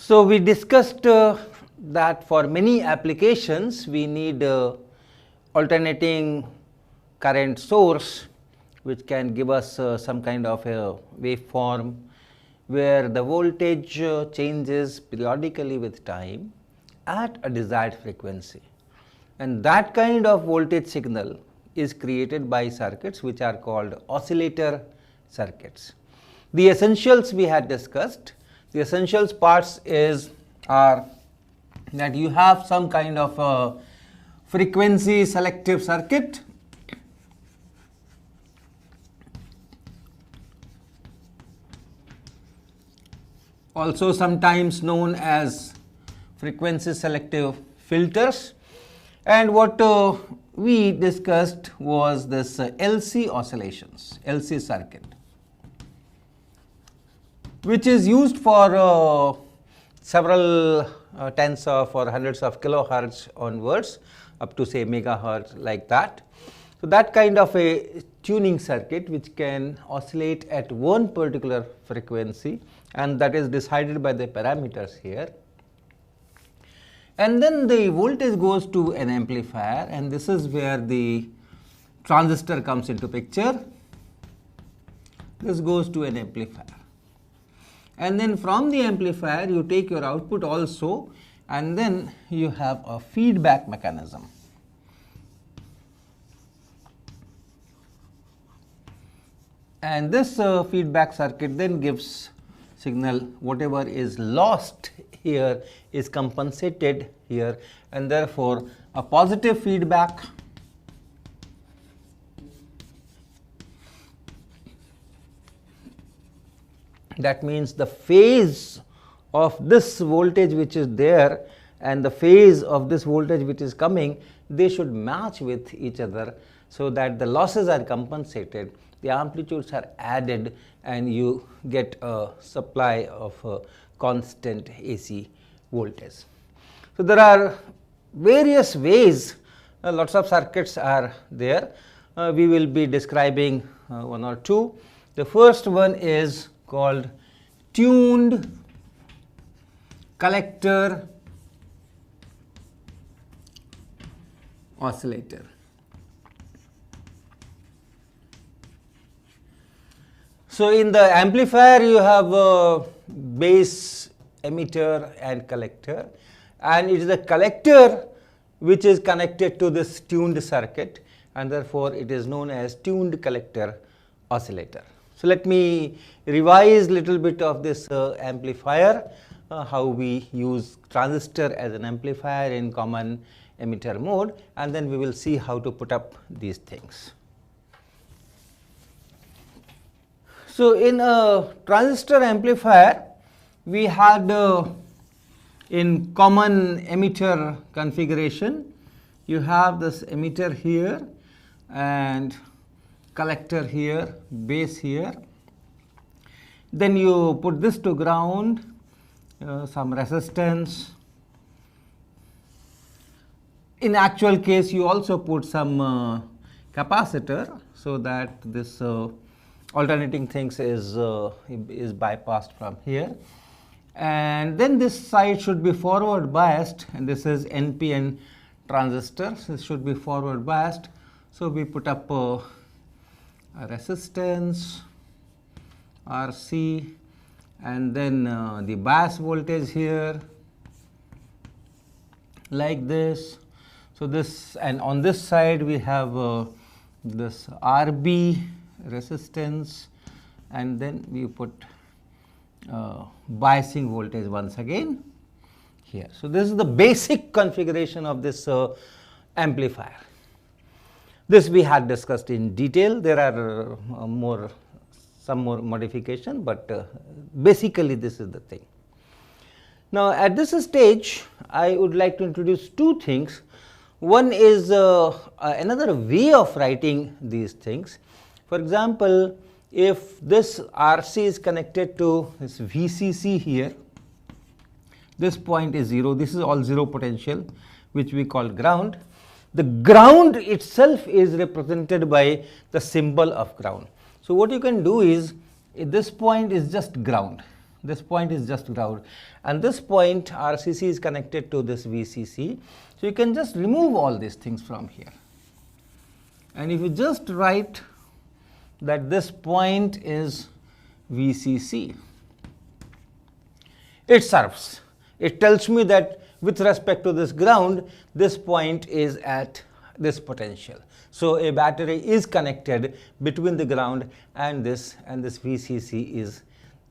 So, we discussed that for many applications we need alternating current source which can give us some kind of a waveform where the voltage changes periodically with time at a desired frequency, and that kind of voltage signal is created by circuits which are called oscillator circuits. The essentials we had discussed. The essentials parts are that you have some kind of a frequency selective circuit, also sometimes known as frequency selective filters, and what we discussed was this LC oscillations, LC circuit, which is used for several tens of or hundreds of kilohertz onwards up to say megahertz, like that. So, that kind of a tuning circuit which can oscillate at one particular frequency, and that is decided by the parameters here. And then the voltage goes to an amplifier, and this is where the transistor comes into picture. This goes to an amplifier, and then from the amplifier you take your output also, and then you have a feedback mechanism. And this feedback circuit then gives signal. Whatever is lost here is compensated here, and therefore a positive feedback that means the phase of this voltage which is there and the phase of this voltage which is coming, they should match with each other so that the losses are compensated, the amplitudes are added, and you get a supply of constant AC voltage. So, there are various ways, lots of circuits are there. We will be describing one or two. The first one is called tuned collector oscillator. So, in the amplifier you have a base, emitter and collector, and it is the collector which is connected to this tuned circuit, and therefore it is known as tuned collector oscillator. So, let me revise little bit of this amplifier, how we use transistor as an amplifier in common emitter mode, and then we will see how to put up these things. So, in a transistor amplifier we had in common emitter configuration, you have this emitter here and collector here, base here. Then you put this to ground, some resistance. In actual case you also put some capacitor, so that this alternating things is bypassed from here. And then this side should be forward biased, and this is NPN transistor, so this should be forward biased. So, we put up a resistance RC, and then the bias voltage here like this. So, this, and on this side we have this RB resistance, and then we put biasing voltage once again here. So, this is the basic configuration of this amplifier. This we had discussed in detail. There are some more modification, but basically this is the thing. Now, at this stage I would like to introduce two things. One is another way of writing these things. For example, if this RC is connected to this VCC here, this point is 0, this is all 0 potential, which we call ground. The ground itself is represented by the symbol of ground. So, what you can do is, this point is just ground, This point is just ground, and this point RCC is connected to this VCC. So you can just remove all these things from here. And if you just write that this point is VCC, it serves. It tells me that with respect to this ground, this point is at this potential. So a battery is connected between the ground and this VCC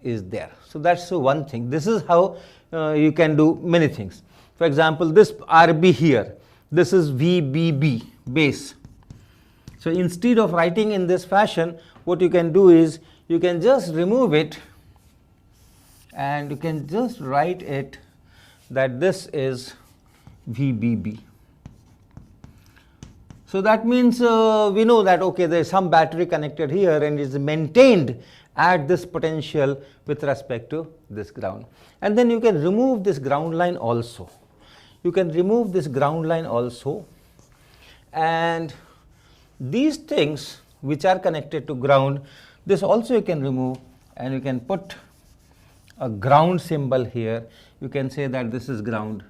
is there. So that's one thing. This is how you can do many things. For example, this RB here, this is VBB base. So instead of writing in this fashion, what you can do is you can just remove it and you can just write it that this is VBB. So that means we know that okay, there is some battery connected here and is maintained at this potential with respect to this ground. And then you can remove this ground line also. You can remove this ground line also, and these things which are connected to ground, this also you can remove, and you can put a ground symbol here. You can say that this is ground,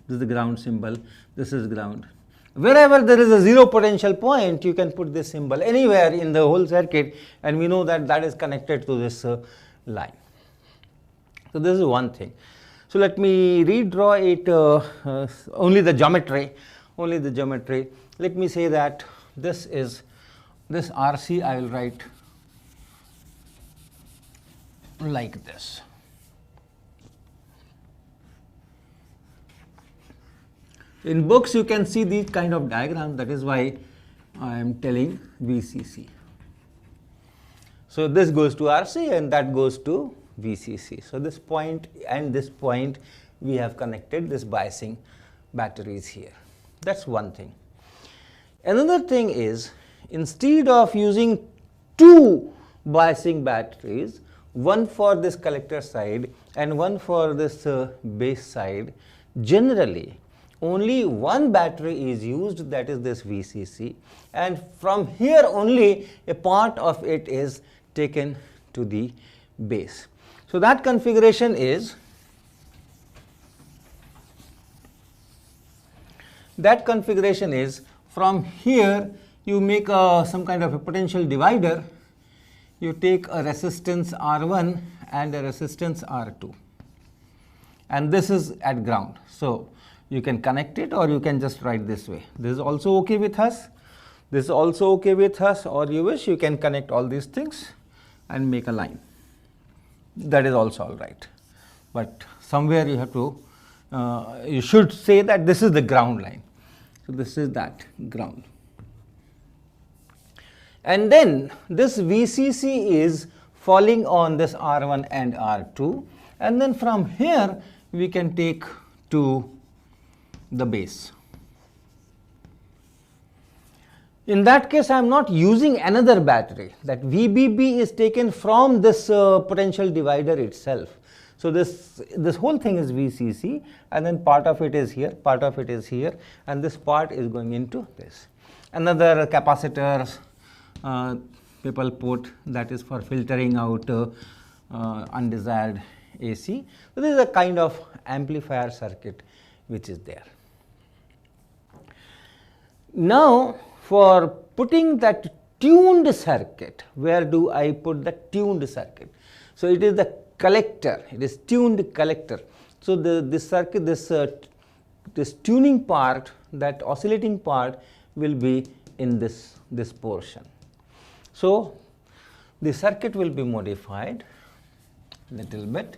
this is the ground symbol, this is ground. Wherever there is a zero potential point, you can put this symbol anywhere in the whole circuit, and we know that that is connected to this line. So this is one thing. So let me redraw it, only the geometry. Let me say that this is this RC, I will write like this. In books you can see these kind of diagrams, that is why I am telling VCC. So this goes to RC and that goes to VCC. So this point and this point we have connected this biasing batteries here. That's one thing. Another thing is, instead of using two biasing batteries, one for this collector side and one for this base side, generally only one battery is used, that is this VCC, and from here only a part of it is taken to the base. So that configuration is from here you make some kind of a potential divider. You take a resistance R1 and a resistance R2, and this is at ground. So you can connect it, or you can just write this way. This is also okay with us. This is also okay with us, or you wish you can connect all these things and make a line. That is also all right. But somewhere you have to, you should say that this is the ground line. So this is that ground. And then this VCC is falling on this R1 and R2, and then from here we can take to the base. In that case, I am not using another battery. That VBB is taken from this potential divider itself. So this whole thing is VCC, and then part of it is here, part of it is here, and this part is going into this. Another capacitor people put, that is for filtering out undesired AC. So this is a kind of amplifier circuit which is there. Now for putting that tuned circuit, where do I put the tuned circuit? So it is the collector, it is tuned collector. So this circuit, this tuning part, that oscillating part will be in this portion. So the circuit will be modified little bit.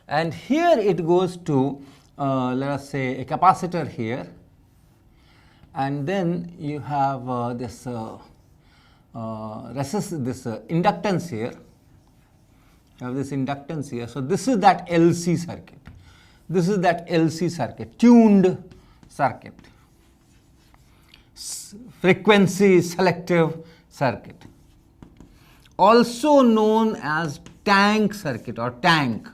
And here it goes to let us say a capacitor here, and then you have this inductance here. You have this inductance here. So this is that LC circuit. This is that LC circuit, tuned circuit, frequency selective circuit, also known as tank circuit or tank.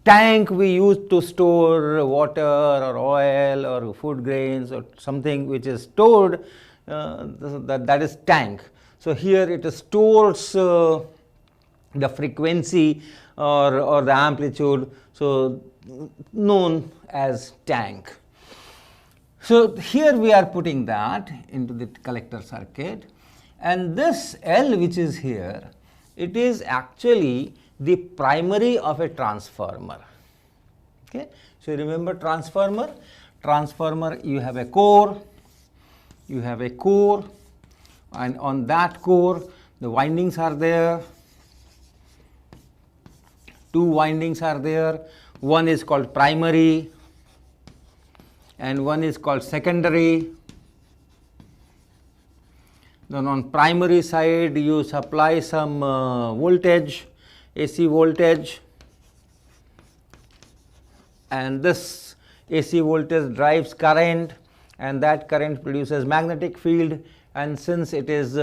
Tank we use to store water or oil or food grains or something which is stored that is tank. So here it stores the frequency or the amplitude, so known as tank. So here we are putting that into the collector circuit, and this L which is here, it is actually the primary of a transformer. Okay. So remember transformer, you have a core, and on that core the windings are there, two windings are there, one is called primary and one is called secondary. Then on primary side you supply some voltage, AC voltage, and this AC voltage drives current, and that current produces magnetic field, and since it is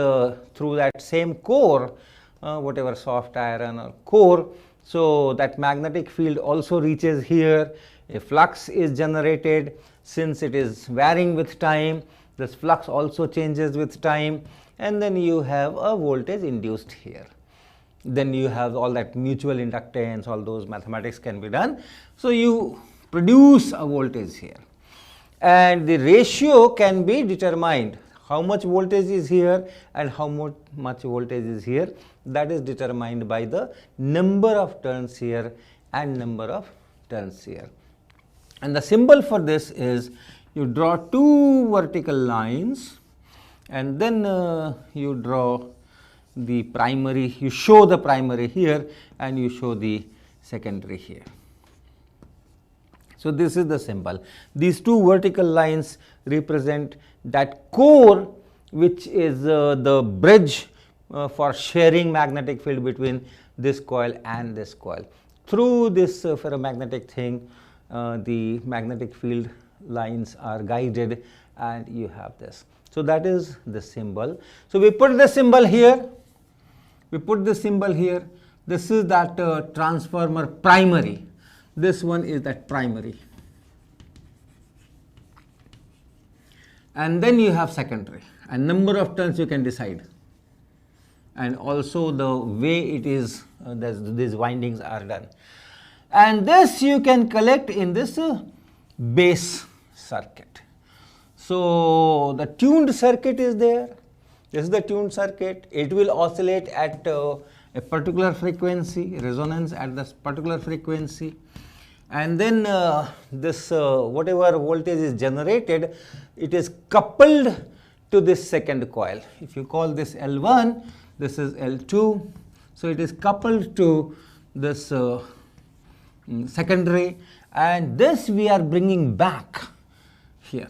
through that same core, whatever soft iron or core, so that magnetic field also reaches here. A flux is generated. Since it is varying with time, this flux also changes with time, and then you have a voltage induced here. Then you have all that mutual inductance, all those mathematics can be done. So you produce a voltage here, and the ratio can be determined. How much voltage is here and how much voltage is here, that is determined by the number of turns here and number of turns here. And the symbol for this is, you draw two vertical lines, and then you draw the primary, you show the primary here and you show the secondary here. So this is the symbol. These two vertical lines represent that core, which is the bridge for sharing magnetic field between this coil and this coil. Through this ferromagnetic thing, the magnetic field lines are guided, and you have this. So that is the symbol. So we put the symbol here. This is that transformer primary. This one is that primary. And then you have secondary, and number of turns you can decide, and also the way it is these windings are done. And this you can collect in this base circuit. So the tuned circuit is there. This is the tuned circuit. It will oscillate at a particular frequency, resonance at this particular frequency, and then this whatever voltage is generated, it is coupled to this second coil. If you call this L1, this is L2, so it is coupled to this secondary, and this we are bringing back here.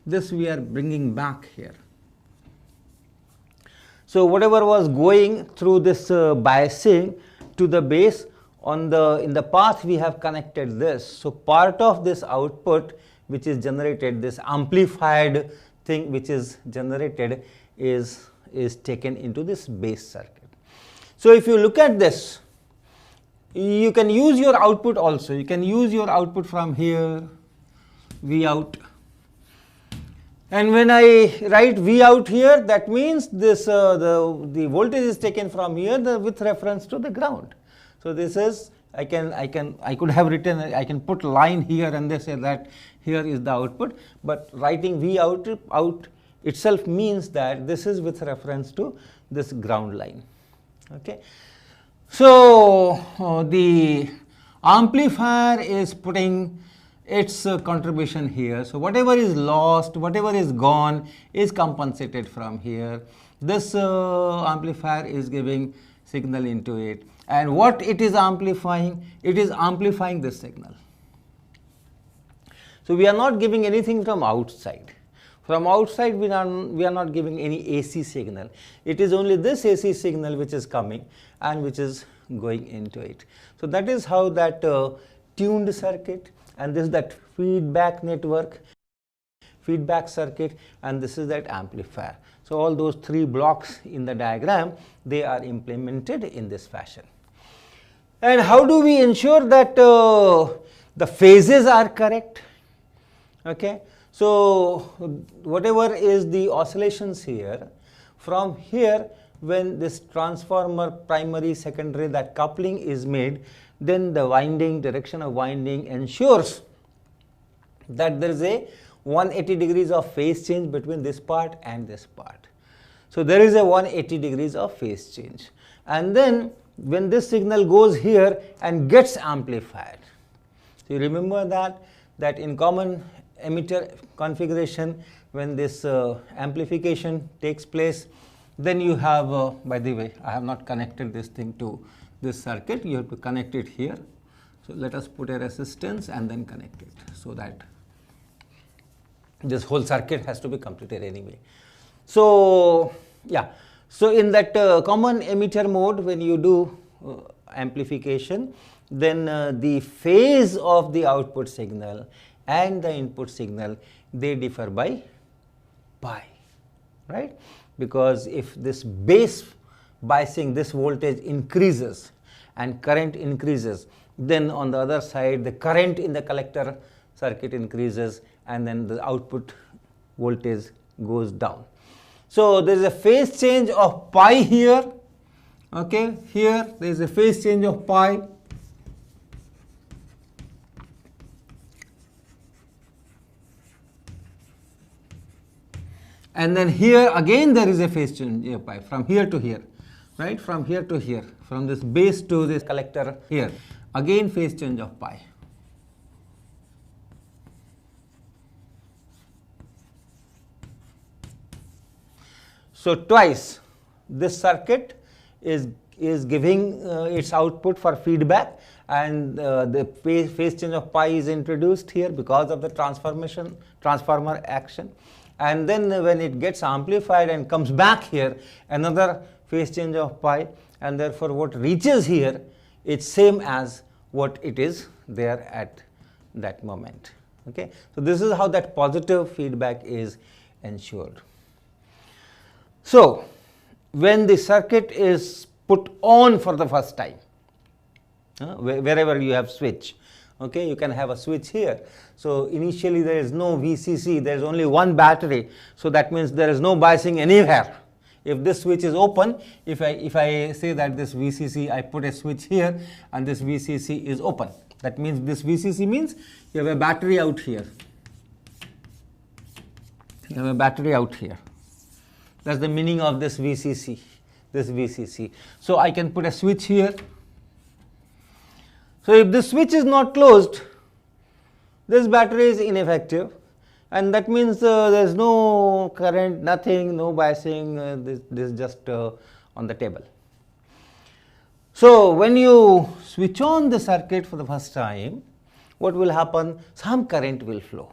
This we are bringing back here. So whatever was going through this biasing to the base, in the path we have connected this. So part of this output which is generated, this amplified thing which is generated, is taken into this base circuit. So if you look at this, you can use your output also. You can use your output from here, V out. And when I write V out here, that means this the voltage is taken from here with reference to the ground. So this is, I could have written, I can put line here and they say that here is the output, but writing V out itself means that this is with reference to this ground line. Okay. So the amplifier is putting its contribution here. So whatever is lost, whatever is gone is compensated from here. This amplifier is giving signal into it, and what it is amplifying? It is amplifying this signal. So we are not giving anything from outside. From outside we are not giving any AC signal. It is only this AC signal which is coming and which is going into it. So that is how that tuned circuit, and this is that feedback network, feedback circuit, and this is that amplifier. So all those three blocks in the diagram, they are implemented in this fashion. And how do we ensure that the phases are correct? Okay. So whatever is the oscillations here, from here when this transformer primary secondary, that coupling is made, then the winding, direction of winding ensures that there is a 180 degrees of phase change between this part and this part. So there is a 180 degrees of phase change, and then when this signal goes here and gets amplified, so you remember that in common emitter configuration, when this amplification takes place, then you have, by the way, I have not connected this thing to this circuit, you have to connect it here. So let us put a resistance and then connect it, so that this whole circuit has to be completed anyway. So yeah, so in that common emitter mode, when you do amplification, then the phase of the output signal and the input signal, they differ by pi, right? Because if this base biasing, this voltage increases and current increases, then on the other side the current in the collector circuit increases, and then the output voltage goes down. So there is a phase change of pi here, okay, here there is a phase change of pi, and then here again there is a phase change of pi from here to here, right, from here to here, from this base to this collector here, again phase change of pi. So twice this circuit is giving its output for feedback, and the phase change of pi is introduced here because of the transformer action, and then when it gets amplified and comes back here, another phase change of pi, and therefore what reaches here, it's same as what it is there at that moment. Okay, so this is how that positive feedback is ensured. So when the circuit is put on for the first time, wherever you have switch, okay, you can have a switch here. So initially there is no VCC, there is only one battery, so that means there is no biasing anywhere. If this switch is open, if I say that this VCC, I put a switch here and this VCC is open, that means this VCC means you have a battery out here, you have a battery out here. That's the meaning of this VCC, this VCC. So I can put a switch here. So if this switch is not closed, this battery is ineffective, and that means there is no current, nothing, no biasing, this is just on the table. So when you switch on the circuit for the first time, what will happen? Some current will flow.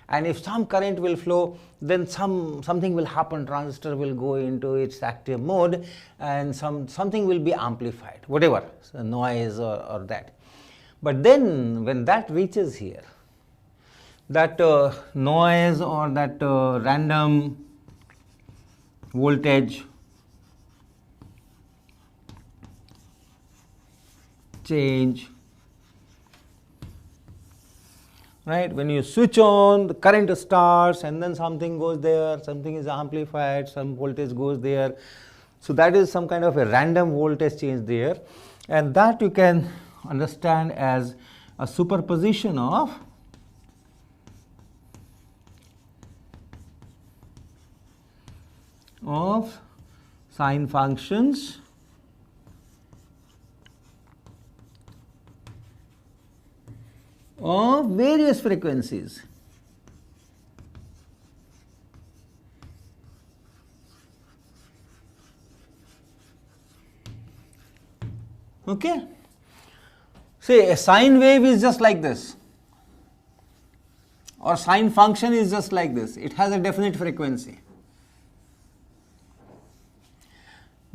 And if some current will flow, then something will happen, transistor will go into its active mode, and something will be amplified, whatever, so noise or that. But then when that reaches here, that noise or that random voltage change, right, when you switch on, the current starts, and then something goes there, something is amplified, some voltage goes there. So that is some kind of a random voltage change there, and that you can understand as a superposition of sine functions of various frequencies. Okay. Say a sine wave is just like this, or sine function is just like this. It has a definite frequency.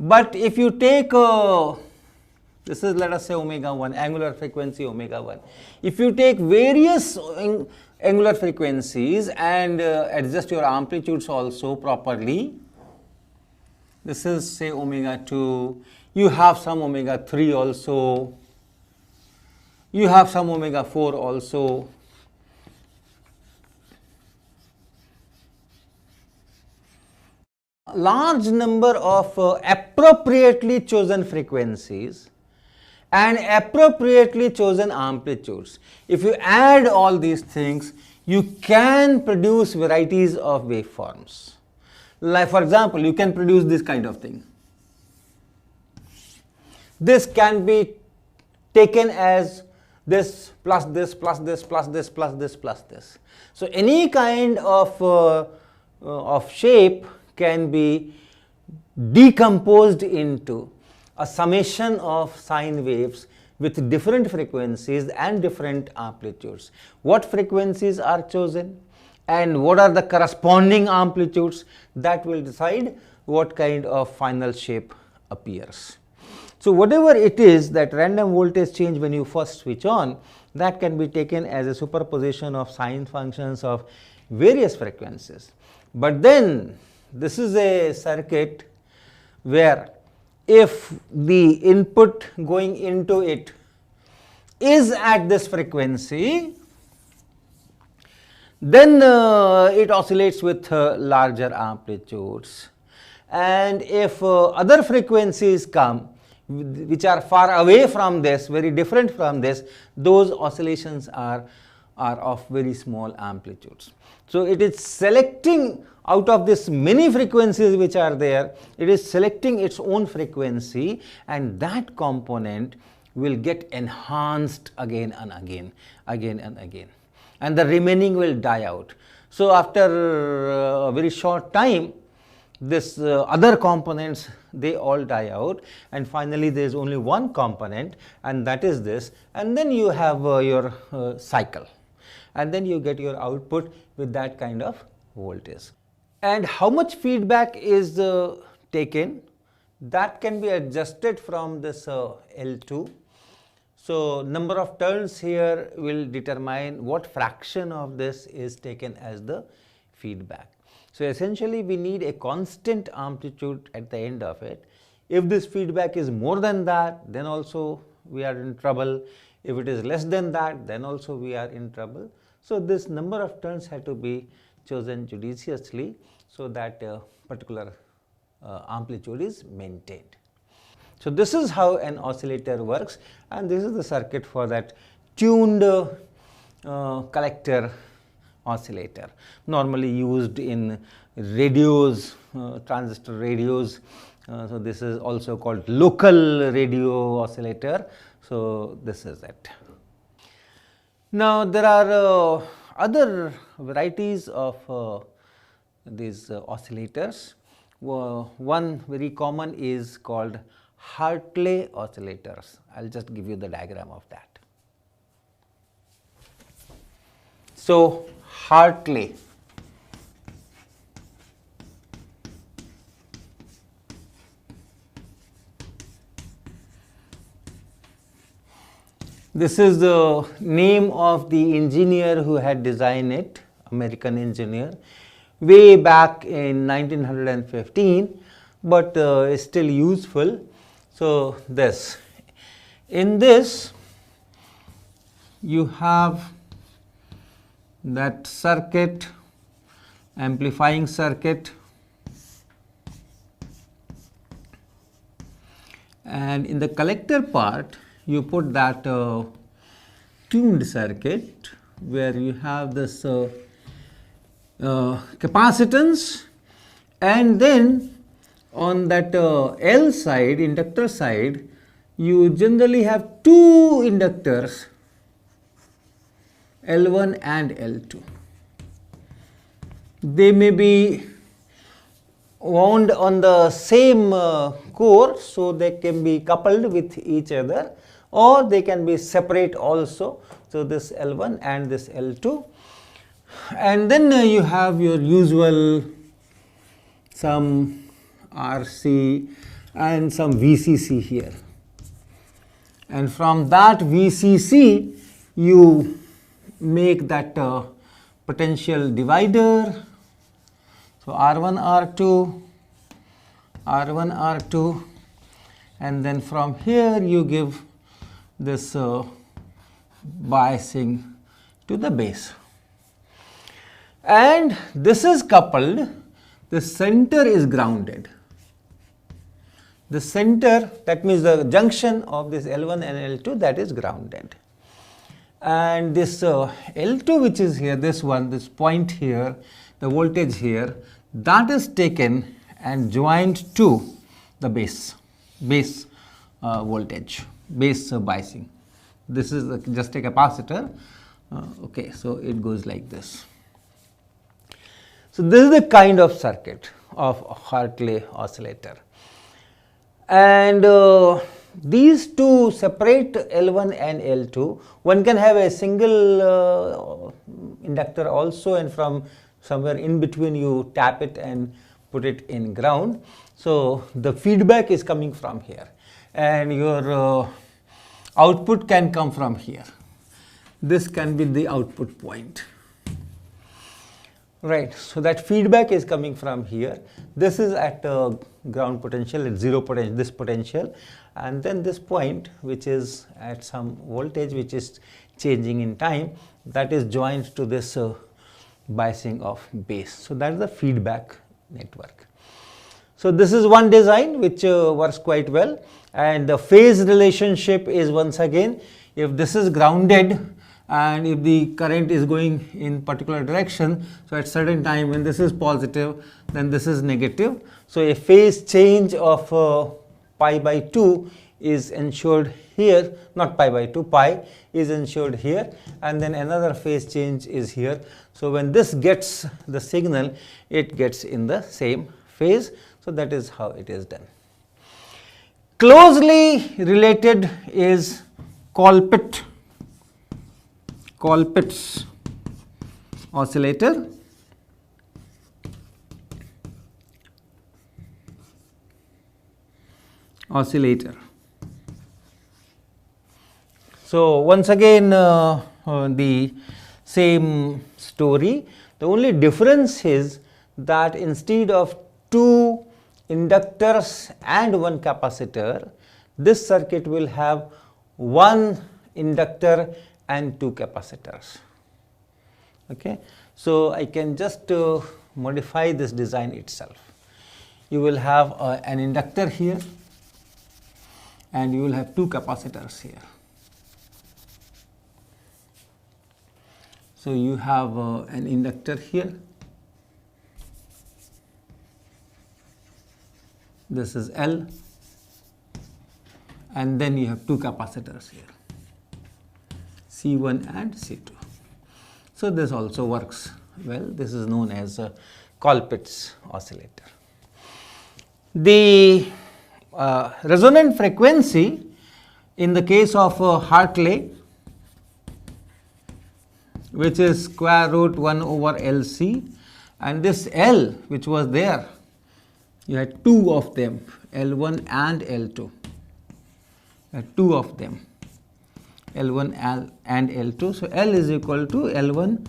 But if you take this is, let us say, omega 1, angular frequency omega 1. If you take various angular frequencies and adjust your amplitudes also properly, this is, say, omega 2, you have some omega 3 also, you have some omega 4 also. large number of appropriately chosen frequencies and appropriately chosen amplitudes. If you add all these things, you can produce varieties of waveforms. Like for example, you can produce this kind of thing. This can be taken as this plus this plus this plus this plus this plus this. So any kind of shape can be decomposed into a summation of sine waves with different frequencies and different amplitudes. What frequencies are chosen and what are the corresponding amplitudes, that will decide what kind of final shape appears. So whatever it is, that random voltage change when you first switch on, that can be taken as a superposition of sine functions of various frequencies. But then this is a circuit where if the input going into it is at this frequency, then it oscillates with larger amplitudes. And if other frequencies come which are far away from this, very different from this, those oscillations are of very small amplitudes. So it is selecting out of this many frequencies which are there, it is selecting its own frequency, and that component will get enhanced again and again, and the remaining will die out. So after a very short time, this other components, they all die out, and finally there is only one component, and that is this, and then you have your cycle, and then you get your output with that kind of voltage. And how much feedback is taken, that can be adjusted from this L2. So number of turns here will determine what fraction of this is taken as the feedback. So essentially we need a constant amplitude at the end of it. If this feedback is more than that, then also we are in trouble. If it is less than that, then also we are in trouble. So this number of turns have to be chosen judiciously so that particular amplitude is maintained. So this is how an oscillator works, and this is the circuit for that tuned collector oscillator, normally used in radios, transistor radios. So this is also called local radio oscillator. So this is it. Now there are other varieties of these oscillators. One very common is called Hartley oscillators. I'll just give you the diagram of that. So Hartley, this is the name of the engineer who had designed it, American engineer, way back in 1915, but is still useful. So this, in this you have that circuit, amplifying circuit, and in the collector part you put that tuned circuit where you have this capacitance, and then on that L side, inductor side, you generally have two inductors, L1 and L2. They may be wound on the same core, so they can be coupled with each other, or they can be separate also. So this L1 and this L2, and then you have your usual some RC and some VCC here, and from that VCC you make that potential divider. So R1, R2, R1, R2, and then from here you give this biasing to the base, and this is coupled the center is grounded. The center, that means the junction of this L1 and L2, that is grounded. And this L2 which is here, this one, this point here, the voltage here, that is taken and joined to the base voltage, base biasing. This is just a capacitor. Okay, so it goes like this. So this is the kind of circuit of Hartley oscillator. And these two separate L1 and L2, one can have a single inductor also, and from somewhere in between you tap it and put it in ground. So the feedback is coming from here, and your output can come from here. This can be the output point. Right, so that feedback is coming from here. This is at ground potential, at zero potential, this potential, and then this point which is at some voltage which is changing in time, that is joined to this biasing of base. So that is the feedback network. So this is one design which works quite well, and the phase relationship is once again, if this is grounded and if the current is going in particular direction, so at certain time when this is positive, then this is negative. So a phase change of pi by 2 is ensured here, not pi by 2, pi is ensured here, and then another phase change is here. So when this gets the signal, it gets in the same phase. So that is how it is done. Closely related is Colpitt's oscillator. So once again the same story. The only difference is that instead of two inductors and one capacitor, this circuit will have one inductor and two capacitors. Okay, so I can just modify this design itself. You will have an inductor here, and you will have two capacitors here. So you have an inductor here. This is L, and then you have two capacitors here, C1 and C2. So this also works well. This is known as Colpitt's oscillator. The resonant frequency in the case of Hartley, which is square root 1 over LC, and this L which was there, you had two of them, L1 and L2. You had two of them, L1 and L2. So L is equal to L1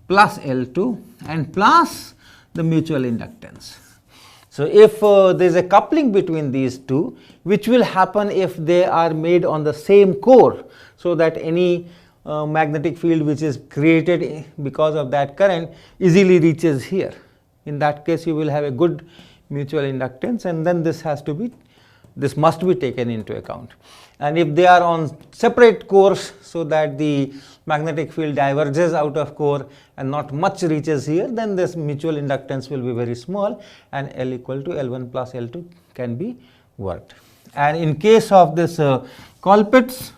plus L2 and plus the mutual inductance. So if there is a coupling between these two, which will happen if they are made on the same core, so that any magnetic field which is created because of that current easily reaches here. In that case, you will have a good mutual inductance, and then this must be taken into account. And if they are on separate cores, so that the magnetic field diverges out of core and not much reaches here, then this mutual inductance will be very small, and L equal to L1 plus L2 can be worked. And in case of this Colpitt's,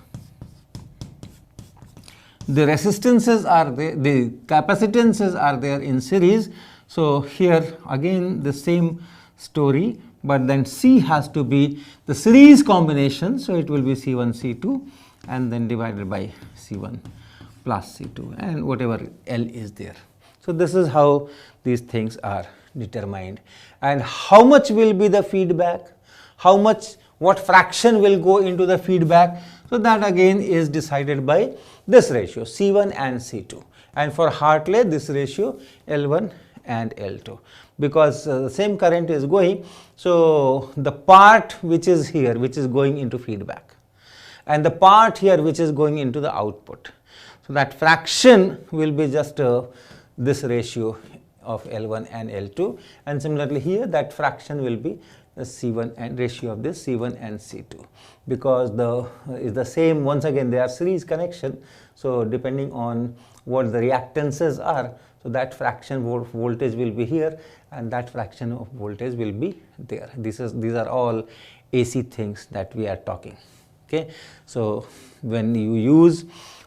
the resistances are there, the capacitances are there in series. So here again the same story, but then C has to be the series combination. So it will be C1 C2 and then divided by C1 plus C2 and whatever L is there. So this is how these things are determined. And how much will be the feedback, what fraction will go into the feedback, so that again is decided by this ratio C1 and C2, and for Hartley this ratio L1 and L2, because the same current is going. So the part which is here, which is going into feedback, and the part here which is going into the output, so that fraction will be just this ratio of L1 and L2, and similarly here that fraction will be the C1 and ratio of this C1 and C2, because the is the same. Once again they are series connection, so depending on what the reactances are, so that fraction voltage will be here and that fraction of voltage will be there. These are all AC things that we are talking. Okay, so when you use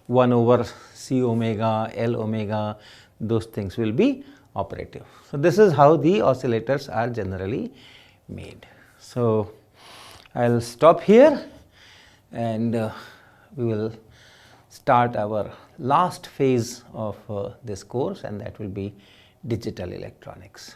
1 over C omega, L omega, those things will be operative. So this is how the oscillators are generally made. So I'll stop here and we will start our last phase of this course, and that will be digital electronics.